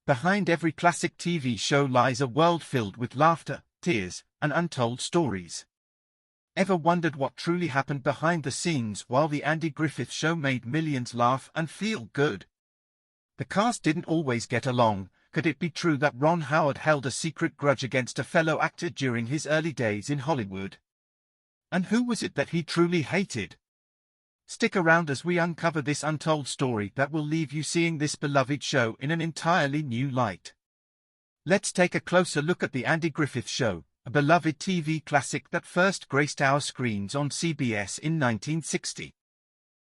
Behind every classic TV show lies a world filled with laughter, tears, and untold stories. Ever wondered what truly happened behind the scenes while the Andy Griffith Show made millions laugh and feel good? The cast didn't always get along. Could it be true that Ron Howard held a secret grudge against a fellow actor during his early days in Hollywood? And who was it that he truly hated? Stick around as we uncover this untold story that will leave you seeing this beloved show in an entirely new light. Let's take a closer look at the Andy Griffith Show, a beloved TV classic that first graced our screens on CBS in 1960.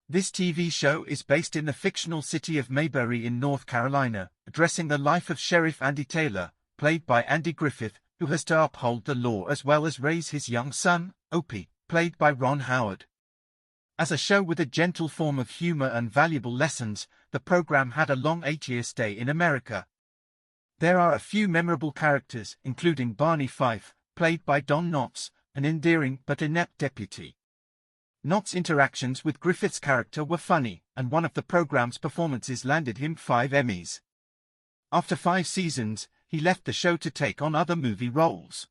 This TV show is based in the fictional city of Mayberry in North Carolina, addressing the life of Sheriff Andy Taylor, played by Andy Griffith, who has to uphold the law as well as raise his young son, Opie, played by Ron Howard. As a show with a gentle form of humor and valuable lessons, the program had a long 8-year stay in America. There are a few memorable characters, including Barney Fife, played by Don Knotts, an endearing but inept deputy. Knotts' interactions with Griffith's character were funny, and one of the program's performances landed him 5 Emmys. After 5 seasons, he left the show to take on other movie roles.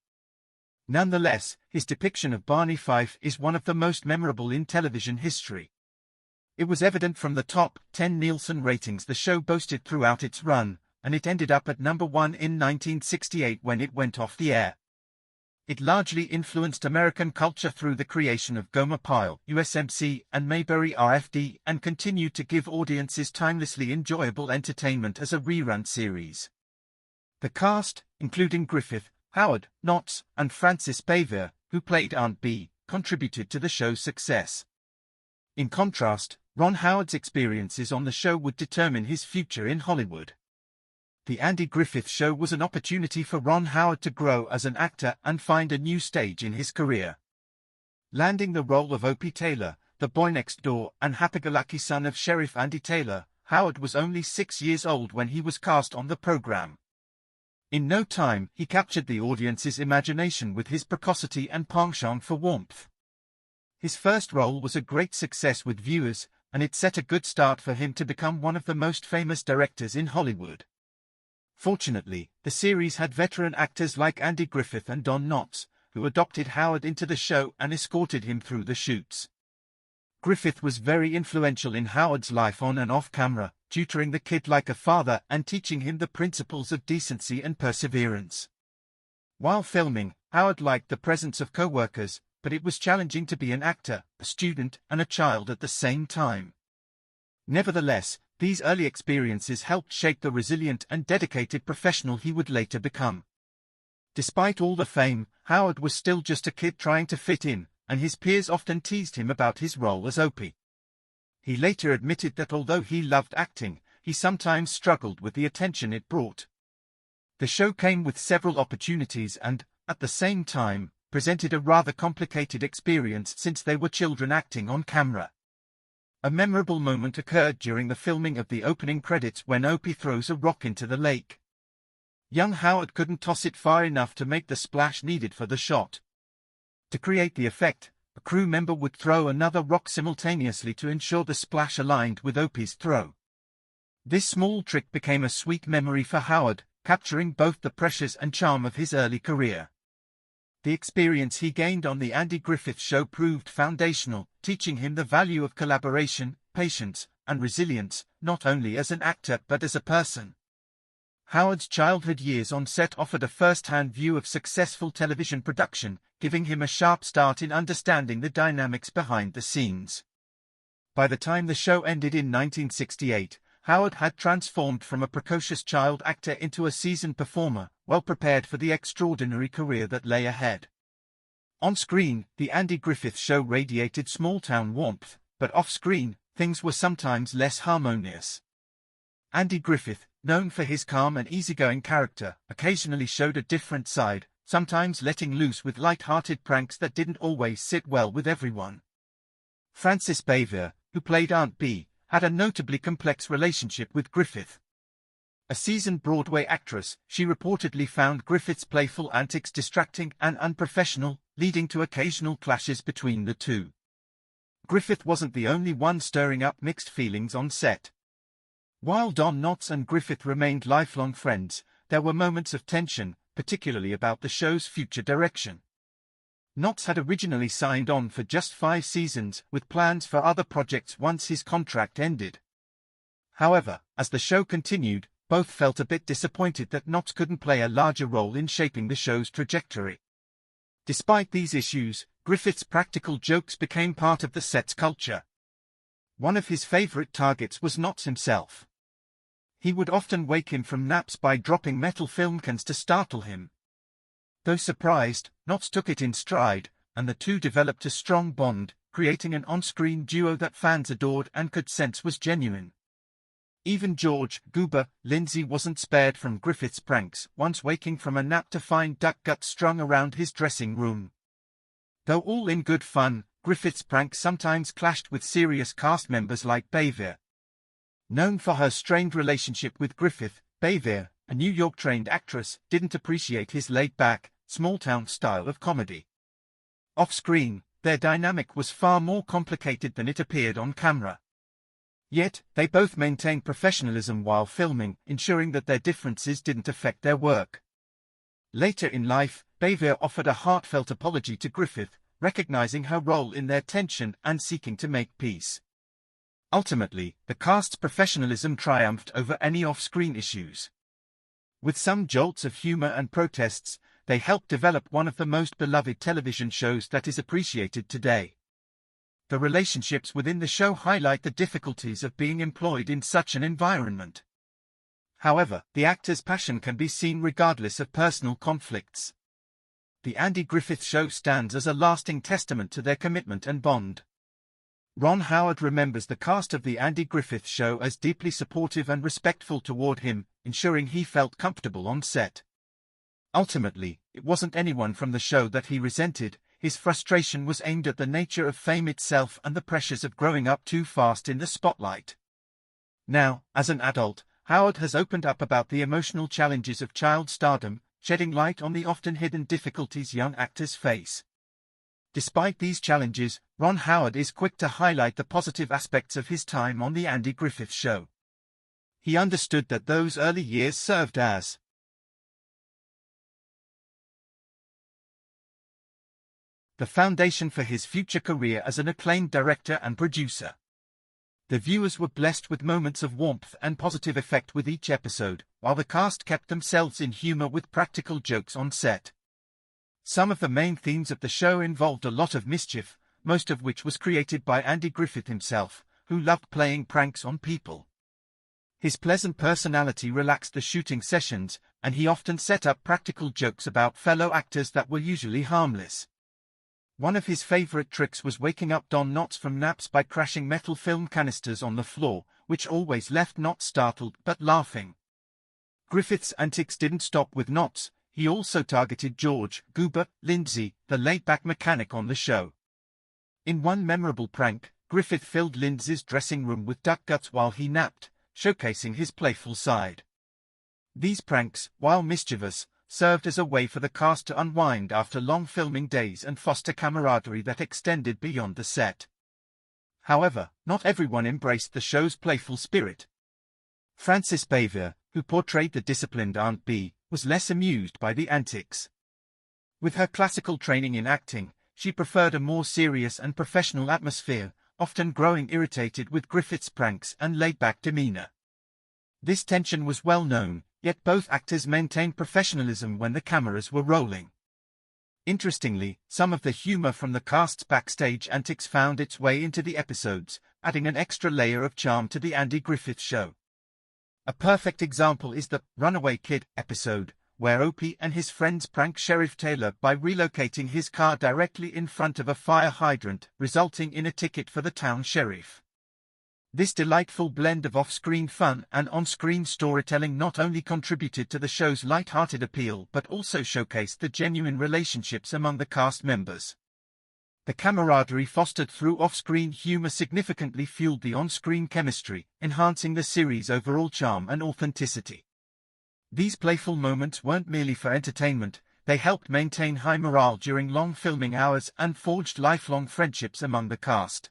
Nonetheless, his depiction of Barney Fife is one of the most memorable in television history. It was evident from the top 10 Nielsen ratings the show boasted throughout its run, and it ended up at number 1 in 1968 when it went off the air. It largely influenced American culture through the creation of Gomer Pyle, USMC, and Mayberry RFD, and continued to give audiences timelessly enjoyable entertainment as a rerun series. The cast, including Griffith, Howard, Knotts, and Frances Bavier, who played Aunt Bee, contributed to the show's success. In contrast, Ron Howard's experiences on the show would determine his future in Hollywood. The Andy Griffith Show was an opportunity for Ron Howard to grow as an actor and find a new stage in his career. Landing the role of Opie Taylor, the boy next door and happy-go-lucky son of Sheriff Andy Taylor, Howard was only 6 years old when he was cast on the program. In no time, he captured the audience's imagination with his precocity and penchant for warmth. His first role was a great success with viewers, and it set a good start for him to become one of the most famous directors in Hollywood. Fortunately, the series had veteran actors like Andy Griffith and Don Knotts, who adopted Howard into the show and escorted him through the shoots. Griffith was very influential in Howard's life on and off camera, tutoring the kid like a father and teaching him the principles of decency and perseverance. While filming, Howard liked the presence of co-workers, but it was challenging to be an actor, a student, and a child at the same time. Nevertheless, these early experiences helped shape the resilient and dedicated professional he would later become. Despite all the fame, Howard was still just a kid trying to fit in, and his peers often teased him about his role as Opie. He later admitted that although he loved acting, he sometimes struggled with the attention it brought. The show came with several opportunities and, at the same time, presented a rather complicated experience since they were children acting on camera. A memorable moment occurred during the filming of the opening credits when Opie throws a rock into the lake. Young Howard couldn't toss it far enough to make the splash needed for the shot. To create the effect, a crew member would throw another rock simultaneously to ensure the splash aligned with Opie's throw. This small trick became a sweet memory for Howard, capturing both the pressures and charm of his early career. The experience he gained on the Andy Griffith Show proved foundational, teaching him the value of collaboration, patience, and resilience, not only as an actor but as a person. Howard's childhood years on set offered a first-hand view of successful television production, giving him a sharp start in understanding the dynamics behind the scenes. By the time the show ended in 1968, Howard had transformed from a precocious child actor into a seasoned performer, well prepared for the extraordinary career that lay ahead. On screen, the Andy Griffith Show radiated small-town warmth, but off-screen, things were sometimes less harmonious. Andy Griffith, known for his calm and easygoing character, occasionally showed a different side, sometimes letting loose with light-hearted pranks that didn't always sit well with everyone. Frances Bavier, who played Aunt Bee, had a notably complex relationship with Griffith. A seasoned Broadway actress, she reportedly found Griffith's playful antics distracting and unprofessional, leading to occasional clashes between the two. Griffith wasn't the only one stirring up mixed feelings on set. While Don Knotts and Griffith remained lifelong friends, there were moments of tension, particularly about the show's future direction. Knotts had originally signed on for just 5 seasons, with plans for other projects once his contract ended. However, as the show continued, both felt a bit disappointed that Knotts couldn't play a larger role in shaping the show's trajectory. Despite these issues, Griffith's practical jokes became part of the set's culture. One of his favorite targets was Knotts himself. He would often wake him from naps by dropping metal film cans to startle him. Though surprised, Knotts took it in stride, and the two developed a strong bond, creating an on-screen duo that fans adored and could sense was genuine. Even George "Goober" Lindsay wasn't spared from Griffith's pranks, once waking from a nap to find duck guts strung around his dressing room. Though all in good fun, Griffith's pranks sometimes clashed with serious cast members like Bayveer. Known for her strained relationship with Griffith, Bayveer, a New York-trained actress, didn't appreciate his laid-back, small-town style of comedy. Off-screen, their dynamic was far more complicated than it appeared on camera. Yet, they both maintained professionalism while filming, ensuring that their differences didn't affect their work. Later in life, Bayveer offered a heartfelt apology to Griffith, recognizing her role in their tension and seeking to make peace. Ultimately, the cast's professionalism triumphed over any off-screen issues. With some jolts of humor and protests, they helped develop one of the most beloved television shows that is appreciated today. The relationships within the show highlight the difficulties of being employed in such an environment. However, the actors' passion can be seen regardless of personal conflicts. The Andy Griffith Show stands as a lasting testament to their commitment and bond. Ron Howard remembers the cast of The Andy Griffith Show as deeply supportive and respectful toward him, ensuring he felt comfortable on set. Ultimately, it wasn't anyone from the show that he resented. His frustration was aimed at the nature of fame itself and the pressures of growing up too fast in the spotlight. Now, as an adult, Howard has opened up about the emotional challenges of child stardom, shedding light on the often hidden difficulties young actors face. Despite these challenges, Ron Howard is quick to highlight the positive aspects of his time on The Andy Griffith Show. He understood that those early years served as the foundation for his future career as an acclaimed director and producer. The viewers were blessed with moments of warmth and positive effect with each episode, while the cast kept themselves in humor with practical jokes on set. Some of the main themes of the show involved a lot of mischief, most of which was created by Andy Griffith himself, who loved playing pranks on people. His pleasant personality relaxed the shooting sessions, and he often set up practical jokes about fellow actors that were usually harmless. One of his favorite tricks was waking up Don Knotts from naps by crashing metal film canisters on the floor, which always left Knotts startled but laughing. Griffith's antics didn't stop with Knotts. He also targeted George "Goober" Lindsay, the laid-back mechanic on the show. In one memorable prank, Griffith filled Lindsay's dressing room with duck guts while he napped, showcasing his playful side. These pranks, while mischievous, served as a way for the cast to unwind after long filming days and foster camaraderie that extended beyond the set. However, not everyone embraced the show's playful spirit. Frances Bayveer, who portrayed the disciplined Aunt Bee, was less amused by the antics. With her classical training in acting, she preferred a more serious and professional atmosphere, often growing irritated with Griffith's pranks and laid-back demeanor. This tension was well known, yet both actors maintained professionalism when the cameras were rolling. Interestingly, some of the humor from the cast's backstage antics found its way into the episodes, adding an extra layer of charm to the Andy Griffith Show. A perfect example is the "Runaway Kid" episode, where Opie and his friends prank Sheriff Taylor by relocating his car directly in front of a fire hydrant, resulting in a ticket for the town sheriff. This delightful blend of off-screen fun and on-screen storytelling not only contributed to the show's light-hearted appeal but also showcased the genuine relationships among the cast members. The camaraderie fostered through off-screen humor significantly fueled the on-screen chemistry, enhancing the series' overall charm and authenticity. These playful moments weren't merely for entertainment, they helped maintain high morale during long filming hours and forged lifelong friendships among the cast.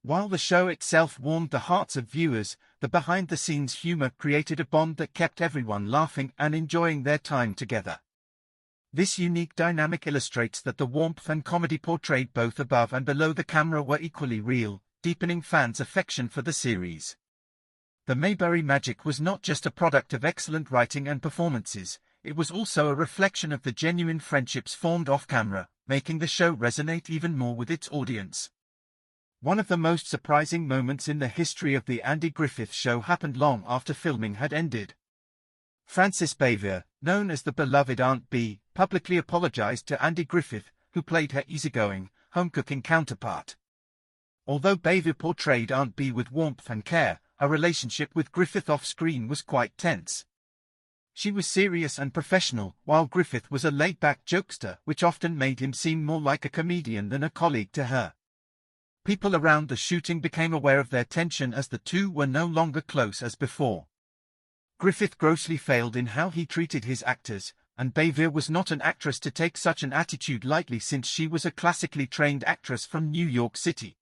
While the show itself warmed the hearts of viewers, the behind-the-scenes humor created a bond that kept everyone laughing and enjoying their time together. This unique dynamic illustrates that the warmth and comedy portrayed both above and below the camera were equally real, deepening fans' affection for the series. The Mayberry magic was not just a product of excellent writing and performances, it was also a reflection of the genuine friendships formed off-camera, making the show resonate even more with its audience. One of the most surprising moments in the history of the Andy Griffith Show happened long after filming had ended. Frances Bevier, known as the beloved Aunt Bee, publicly apologized to Andy Griffith, who played her easygoing, home-cooking counterpart. Although Bevier portrayed Aunt Bee with warmth and care, her relationship with Griffith off-screen was quite tense. She was serious and professional, while Griffith was a laid-back jokester, which often made him seem more like a comedian than a colleague to her. People around the shooting became aware of their tension as the two were no longer close as before. Griffith grossly failed in how he treated his actors, and Bevier was not an actress to take such an attitude lightly since she was a classically trained actress from New York City.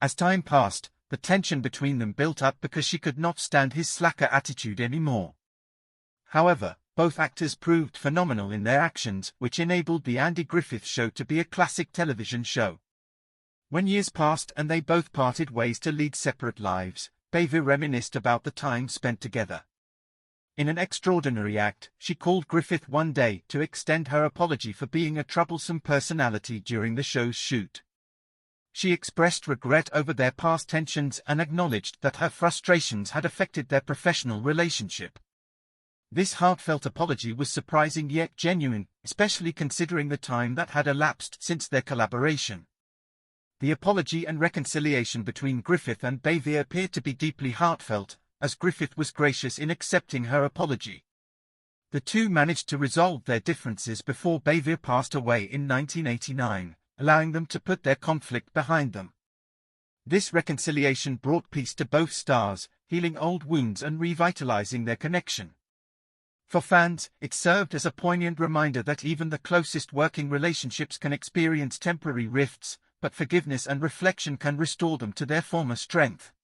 As time passed, the tension between them built up because she could not stand his slacker attitude anymore. However, both actors proved phenomenal in their actions, which enabled the Andy Griffith Show to be a classic television show. When years passed and they both parted ways to lead separate lives, Bevier reminisced about the time spent together. In an extraordinary act, she called Griffith one day to extend her apology for being a troublesome personality during the show's shoot. She expressed regret over their past tensions and acknowledged that her frustrations had affected their professional relationship. This heartfelt apology was surprising yet genuine, especially considering the time that had elapsed since their collaboration. The apology and reconciliation between Griffith and Bevier appeared to be deeply heartfelt, as Griffith was gracious in accepting her apology. The two managed to resolve their differences before Bevier passed away in 1989, allowing them to put their conflict behind them. This reconciliation brought peace to both stars, healing old wounds and revitalizing their connection. For fans, it served as a poignant reminder that even the closest working relationships can experience temporary rifts, but forgiveness and reflection can restore them to their former strength.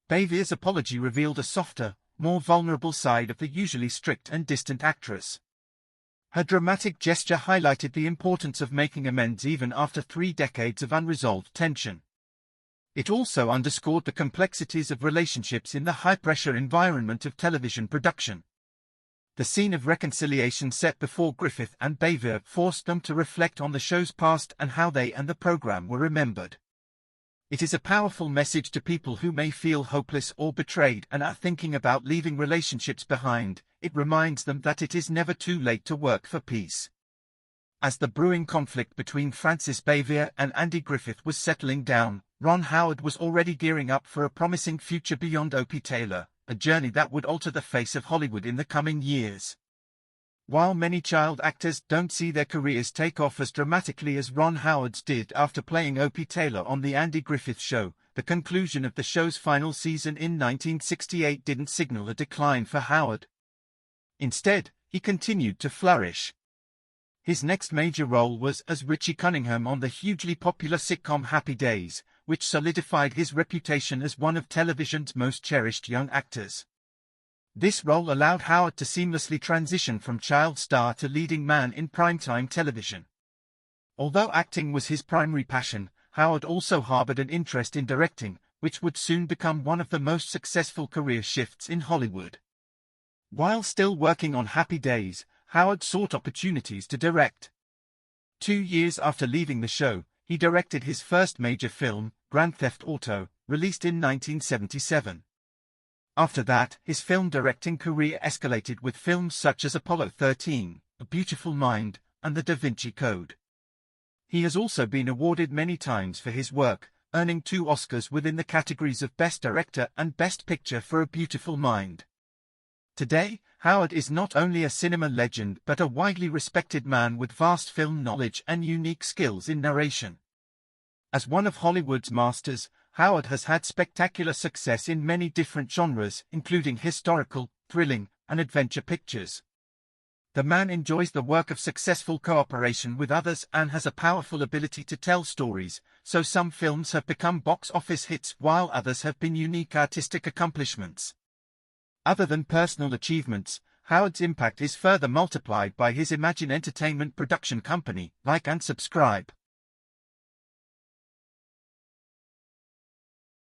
Bevier's apology revealed a softer, more vulnerable side of the usually strict and distant actress. Her dramatic gesture highlighted the importance of making amends even after 3 decades of unresolved tension. It also underscored the complexities of relationships in the high-pressure environment of television production. The scene of reconciliation set before Griffith and Bevier forced them to reflect on the show's past and how they and the program were remembered. It is a powerful message to people who may feel hopeless or betrayed and are thinking about leaving relationships behind. It reminds them that it is never too late to work for peace. As the brewing conflict between Frances Bevier and Andy Griffith was settling down, Ron Howard was already gearing up for a promising future beyond Opie Taylor, a journey that would alter the face of Hollywood in the coming years. While many child actors don't see their careers take off as dramatically as Ron Howard's did after playing Opie Taylor on The Andy Griffith Show, the conclusion of the show's final season in 1968 didn't signal a decline for Howard. Instead, he continued to flourish. His next major role was as Richie Cunningham on the hugely popular sitcom Happy Days, which solidified his reputation as one of television's most cherished young actors. This role allowed Howard to seamlessly transition from child star to leading man in primetime television. Although acting was his primary passion, Howard also harbored an interest in directing, which would soon become one of the most successful career shifts in Hollywood. While still working on Happy Days, Howard sought opportunities to direct. 2 years after leaving the show, he directed his first major film, Grand Theft Auto, released in 1977. After that, his film directing career escalated with films such as Apollo 13, A Beautiful Mind, and The Da Vinci Code. He has also been awarded many times for his work, earning 2 Oscars within the categories of Best Director and Best Picture for A Beautiful Mind. Today, Howard is not only a cinema legend but a widely respected man with vast film knowledge and unique skills in narration. As one of Hollywood's masters, Howard has had spectacular success in many different genres, including historical, thrilling, and adventure pictures. The man enjoys the work of successful cooperation with others and has a powerful ability to tell stories, so some films have become box office hits while others have been unique artistic accomplishments. Other than personal achievements, Howard's impact is further multiplied by his Imagine Entertainment production company, like and subscribe.